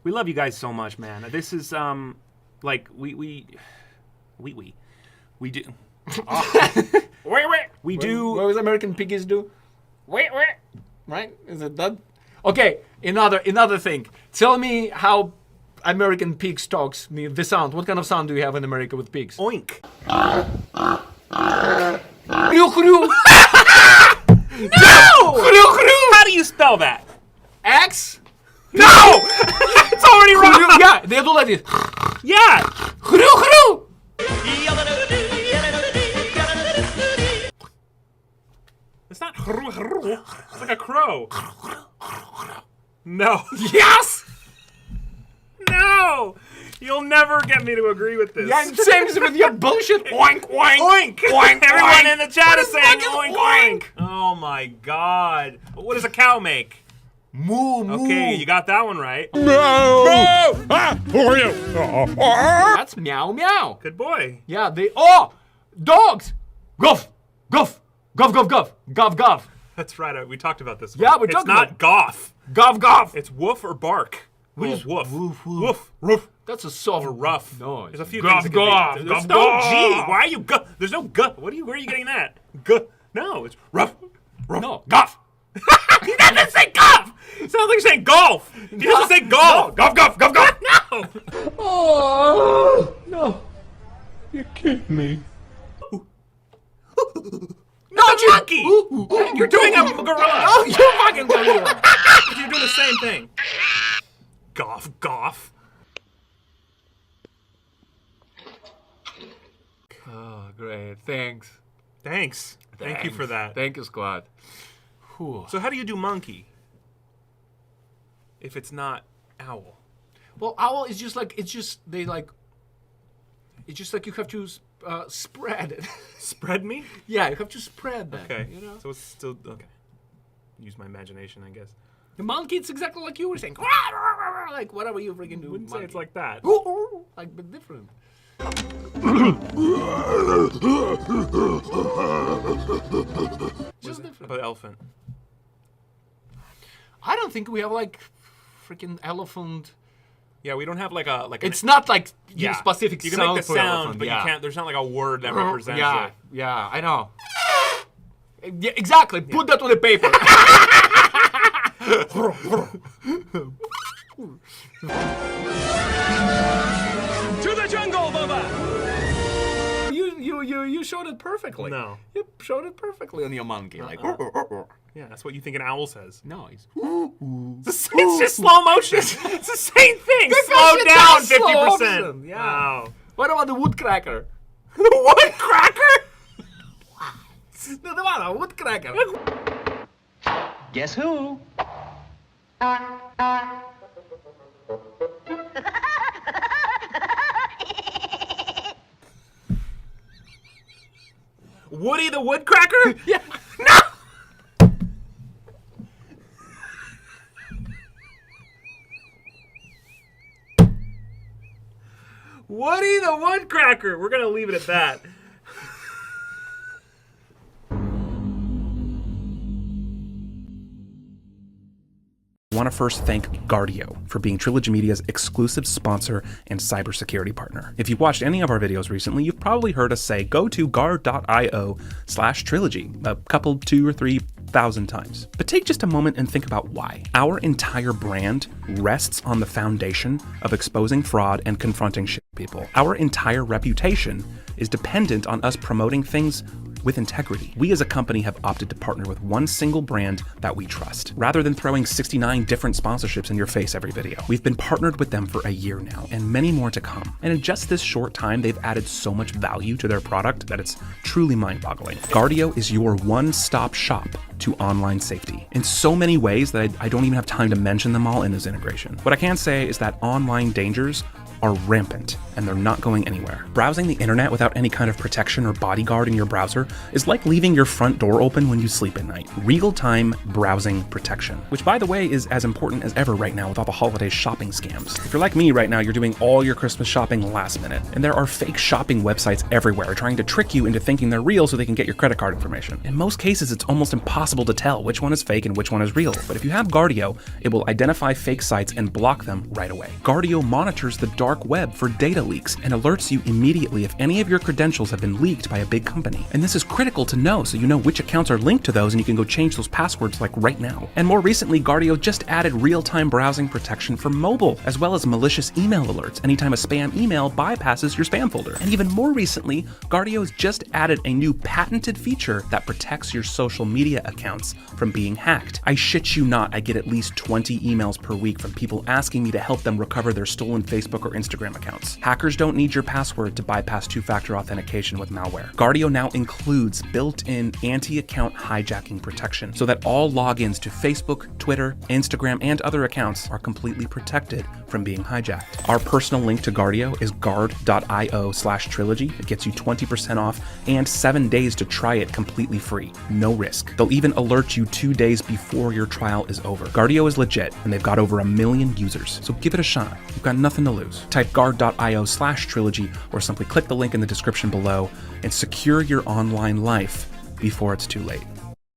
We love you guys so much, man. This is like we do. We do. What does American piggies do? Right? Is it that? Okay. Another thing. Tell me how American pigs talks. The sound. What kind of sound do you have in America with pigs? Oink. No! How do you spell that? X? No! It's already wrong! Yeah, they do like this. Yeah! It's not it's like a crow. No. Yes! No! You'll never get me to agree with this. Yeah, same as with your bullshit. Oink, oink, Oink! oink. Everyone oink. in the chat is saying What oink, is oink? oink. Oh my god. What does a cow make? Moo, moo. Okay, you got that one right. That's meow, meow. Good boy. Yeah, dogs. Guff, guff, guff, guff, guff, guff, guff. That's right. We talked about this. Yeah, we It's talked not about goff. guff, guff. It's woof or bark. What is woof? woof, woof. Woof. Woof. That's a soft Or rough. noise. There's a few Guff, things. guff, There's guff, no guff. G. Why are you guff? There's no guff. Where are you getting that? Guff. No, it's rough. Rough. No, guff. He doesn't say golf. It sounds like you're saying golf. He doesn't say golf. Guff, guff, guff, guff. No. Oh, no. You're kidding me. No, monkey. You're doing a gorilla. Oh, you fucking gorilla. You're doing the same thing. Golf. Golf. Oh, great. Thanks. Thanks. Thank you for that. Thank you, squad. Whew. So how do you do monkey? If it's not owl. Well, owl is just like, it's just you have to spread it. Spread me? Yeah, you have to spread that. Okay. You know? So it's still okay. Use my imagination, I guess. The monkey, it's exactly like you were saying. Like whatever you freaking do. Wouldn't say it's like that. Like, but different. Just How different. about elephant? I don't think we have like freaking elephant. Yeah, we don't have like a It's not like yeah. specific You can sound make the for sound, elephant. but Yeah. you can't. There's not like a word that represents Yeah, it. yeah, I know. Yeah, exactly. Put that on the paper. To the jungle, Bubba! You showed it perfectly. No. You showed it perfectly on your monkey. Like, Yeah, that's what you think an owl says. no, he's. It's just slow motion. It's the same thing. Slow it down does slow 50%. motion, yeah. Wow. What about the woodcracker? The woodcracker? No, the one, a woodcracker. Guess who? Woody the woodcracker? Yeah. No! Woody the woodcracker. We're gonna leave it at that. I want to first thank Guardio for being Trilogy Media's exclusive sponsor and cybersecurity partner. If you've watched any of our videos recently, you've probably heard us say go to guard.io/trilogy a couple, 2,000 or 3,000 times. But take just a moment and think about why. Our entire brand rests on the foundation of exposing fraud and confronting shit people. Our entire reputation is dependent on us promoting things with integrity. We as a company have opted to partner with one single brand that we trust, rather than throwing 69 different sponsorships in your face every video. We've been partnered with them for a year now, and many more to come. And in just this short time, they've added so much value to their product that it's truly mind-boggling. Guardio is your one-stop shop to online safety in so many ways that I don't even have time to mention them all in this integration. What I can say is that online dangers are rampant, and they're not going anywhere. Browsing the internet without any kind of protection or bodyguard in your browser is like leaving your front door open when you sleep at night. Real-time browsing protection, which by the way is as important as ever right now with all the holiday shopping scams. If you're like me right now, you're doing all your Christmas shopping last minute, and there are fake shopping websites everywhere trying to trick you into thinking they're real so they can get your credit card information. In most cases, it's almost impossible to tell which one is fake and which one is real, but if you have Guardio, it will identify fake sites and block them right away. Guardio monitors the dark web for data leaks and alerts you immediately if any of your credentials have been leaked by a big company. And this is critical to know so you know which accounts are linked to those and you can go change those passwords like right now. And more recently, Guardio just added real-time browsing protection for mobile, as well as malicious email alerts anytime a spam email bypasses your spam folder. And even more recently, Guardio's just added a new patented feature that protects your social media accounts from being hacked. I shit you not, I get at least 20 emails per week from people asking me to help them recover their stolen Facebook or Instagram accounts. Hackers don't need your password to bypass two-factor authentication with malware. Guardio now includes built-in anti-account hijacking protection so that all logins to Facebook, Twitter, Instagram, and other accounts are completely protected from being hijacked. Our personal link to Guardio is guard.io/trilogy. It gets you 20% off and 7 days to try it completely free. No risk. They'll even alert you 2 days before your trial is over. Guardio is legit, and they've got over 1 million users, so give it a shot. You've got nothing to lose. Type guard.io/trilogy or simply click the link in the description below and secure your online life before it's too late.